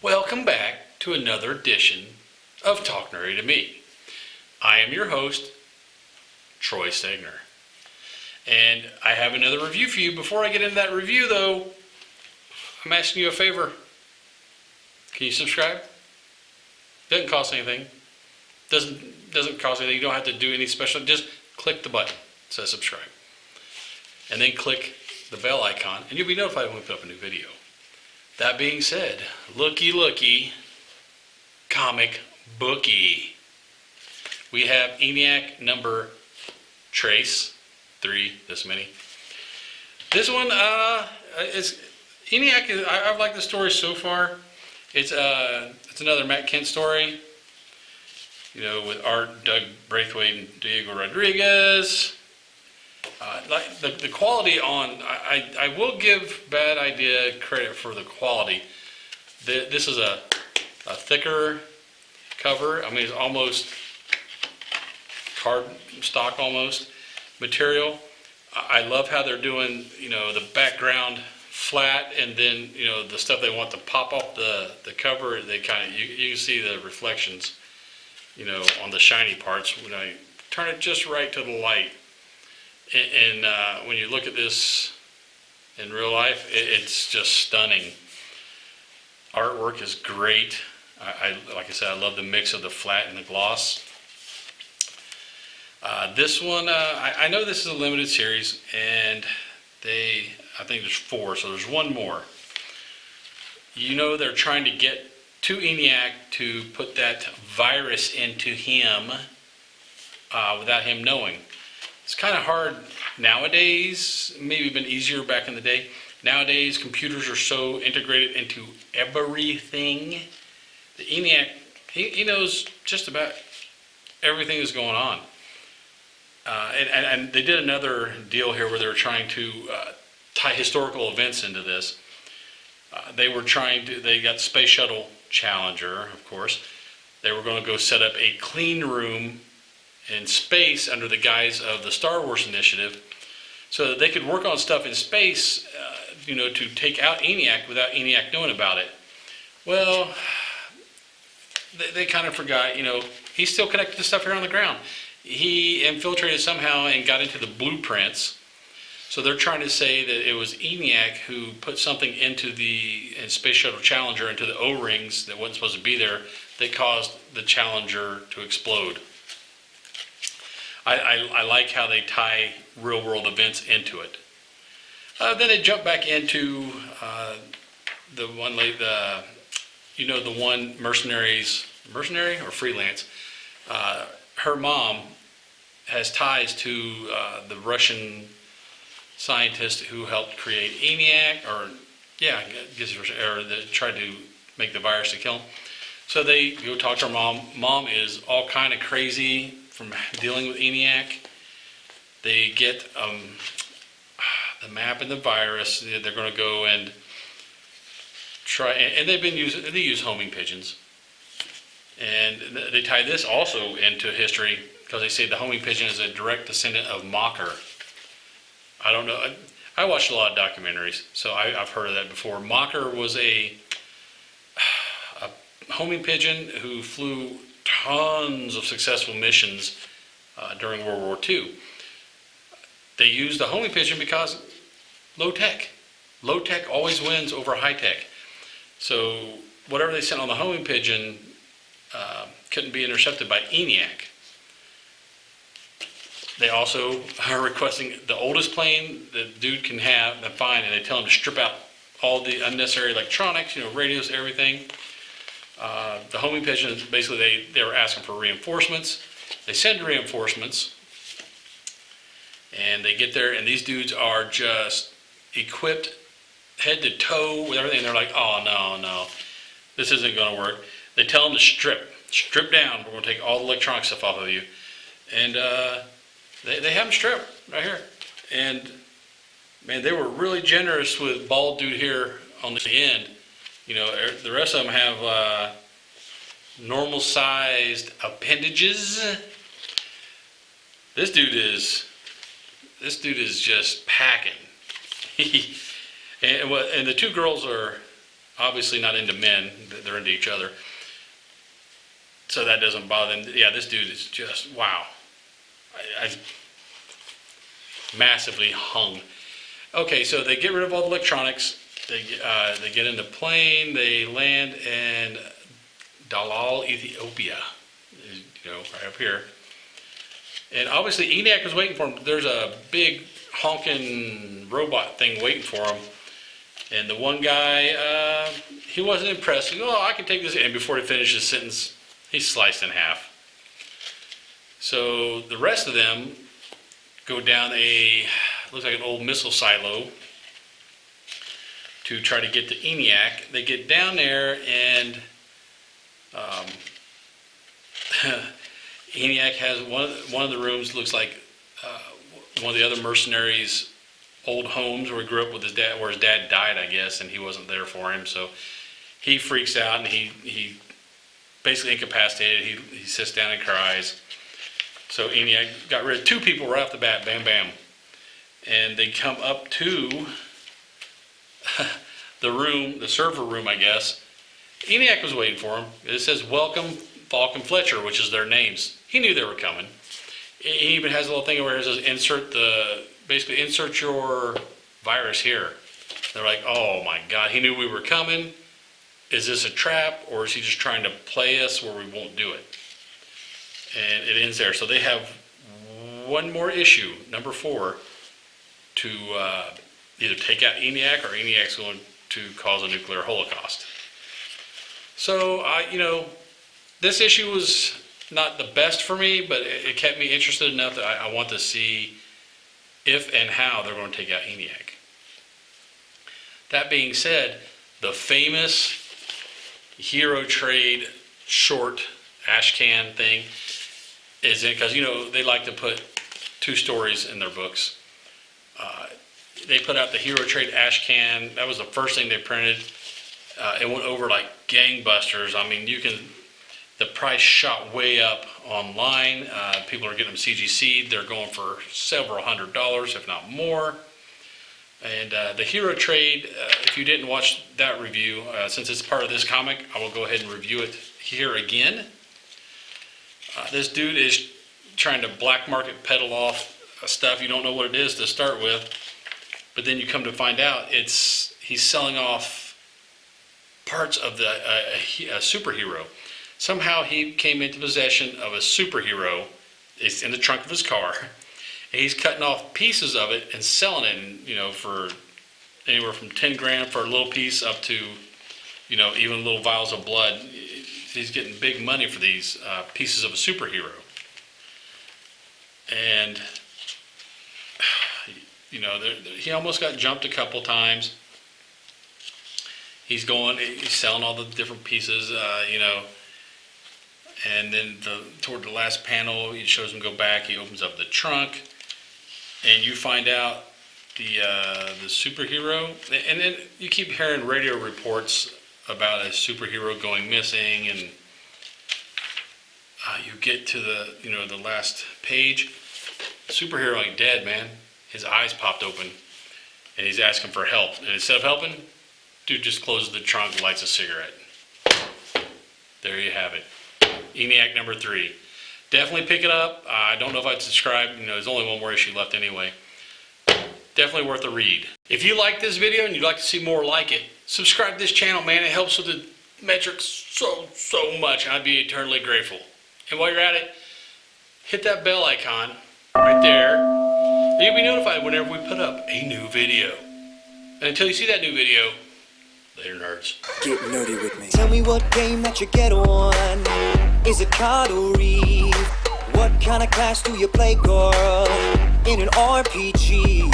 Welcome back to another edition of Talk Nerdy to Me. I am your host, Troy Stegner. And I have another review for you. Before I get into that review though, I'm asking you a favor. Can you subscribe? Doesn't cost anything. Doesn't cost anything. You don't have to do any special. Just click the button that says subscribe. And then click the bell icon and you'll be notified when we put up a new video. That being said, looky, comic bookie. We have ENIAC number trace 3, this many. This one is ENIAC. I've liked the story so far. It's another Matt Kindt story. You know, with art, Doug Braithwaite and Diego Rodriguez. Like the quality on, I will give Bad Idea credit for the quality. This is a thicker cover. I mean, it's almost card stock almost material. I love how they're doing, you know, the background flat, and then, you know, the stuff they want to pop off the cover, they kind of, you can see the reflections, you know, on the shiny parts when I turn it just right to the light. And when you look at this in real life, it's just stunning. Artwork is great. Like I said, I love the mix of the flat and the gloss. This one, I know this is a limited series, and I think there's 4, so there's one more. You know, they're trying to get to ENIAC to put that virus into him without him knowing. It's kind of hard nowadays, maybe been easier back in the day. Nowadays, computers are so integrated into everything. The ENIAC, he knows just about everything that's going on. And they did another deal here where they were trying to tie historical events into this. They got Space Shuttle Challenger, of course. They were going to go set up a clean room in space under the guise of the Star Wars initiative so that they could work on stuff in space, you know, to take out ENIAC without ENIAC knowing about it. Well, they kind of forgot, you know, he's still connected to stuff here on the ground. He infiltrated somehow and got into the blueprints. So they're trying to say that it was ENIAC who put something into the Space Shuttle Challenger, into the O-rings that wasn't supposed to be there, that caused the Challenger to explode. I like how they tie real world events into it. Then they jump back into the one mercenary or freelance. Her mom has ties to the Russian scientist who helped create ENIAC, or that tried to make the virus to kill him. So they go talk to her mom. Mom is all kind of crazy from dealing with ENIAC. They get the map and the virus. They're going to go and try, and they use homing pigeons. And they tie this also into history because they say the homing pigeon is a direct descendant of Mocker. I don't know. I watched a lot of documentaries, so I've heard of that before. Mocker was a homing pigeon who flew tons of successful missions during World War II. They used the homing pigeon because low tech. Low tech always wins over high tech. So whatever they sent on the homing pigeon couldn't be intercepted by ENIAC. They also are requesting the oldest plane the dude can have and find, and they tell him to strip out all the unnecessary electronics, you know, radios, everything. The homing pigeons, basically they were asking for reinforcements. They send reinforcements, and they get there, and these dudes are just equipped head to toe with everything. And they're like, oh no, this isn't going to work. They tell them to strip down. We're going to take all the electronic stuff off of you, and they have them stripped right here. And man, they were really generous with bald dude here on the end. You know, the rest of them have normal sized appendages. This dude is just packing. And the two girls are obviously not into men, they're into each other. So that doesn't bother them. Yeah, this dude is just, wow. I massively hung. Okay, so they get rid of all the electronics. They get in the plane. They land in Dalal, Ethiopia. You know, right up here. And obviously ENIAC was waiting for him. There's a big honking robot thing waiting for him. And the one guy, he wasn't impressed. He goes, oh, I can take this. And before he finished his sentence, he's sliced in half. So the rest of them go down looks like an old missile silo to try to get to ENIAC. They get down there and ENIAC has one of the rooms looks like one of the other mercenaries' old homes where he grew up with his dad, where his dad died, I guess, and he wasn't there for him. So he freaks out and he basically incapacitated. He sits down and cries. So ENIAC got rid of 2 people right off the bat, bam, bam. And they come up to the room, the server room, I guess. ENIAC was waiting for him. It says, welcome, Falk and Fletcher, which is their names. He knew they were coming. He even has a little thing where it says, basically insert your virus here. They're like, oh my God, he knew we were coming. Is this a trap, or is he just trying to play us where we won't do it? And it ends there. So they have one more issue, number 4, to either take out ENIAC or ENIAC's going to cause a nuclear holocaust. So, you know, this issue was not the best for me, but it kept me interested enough that I want to see if and how they're going to take out ENIAC. That being said, the famous Hero Trade short ashcan thing is in, because, you know, they like to put 2 stories in their books. They put out the Hero Trade ashcan. That was the first thing they printed. It went over like gangbusters. I mean, the price shot way up online. People are getting them CGC'd. They're going for several $100s, if not more. And the Hero Trade, if you didn't watch that review, since it's part of this comic, I will go ahead and review it here again. This dude is trying to black market peddle off stuff. You don't know what it is to start with, but then you come to find out he's selling off parts of a superhero. Somehow he came into possession of a superhero. It's in the trunk of his car. And he's cutting off pieces of it and selling it, you know, for anywhere from 10 grand for a little piece up to, you know, even little vials of blood. He's getting big money for these pieces of a superhero. And, you know, he almost got jumped a couple times. He's selling all the different pieces, you know. And then toward the last panel, he shows him go back. He opens up the trunk, and you find out the superhero. And then you keep hearing radio reports about a superhero going missing, and you get to the last page. The superhero ain't dead, man. His eyes popped open, and he's asking for help. And instead of helping, dude just closes the trunk and lights a cigarette. There you have it. ENIAC number 3. Definitely pick it up. I don't know if I'd subscribe. You know, there's only one more issue left anyway. Definitely worth a read. If you like this video and you'd like to see more like it, subscribe to this channel, man. It helps with the metrics so much. I'd be eternally grateful. And while you're at it, hit that bell icon right there. And you'll be notified whenever we put up a new video. And until you see that new video, later, nerds. Get nerdy with me. Tell me what game that you get on. Is it card or read? What kind of class do you play, girl? In an RPG?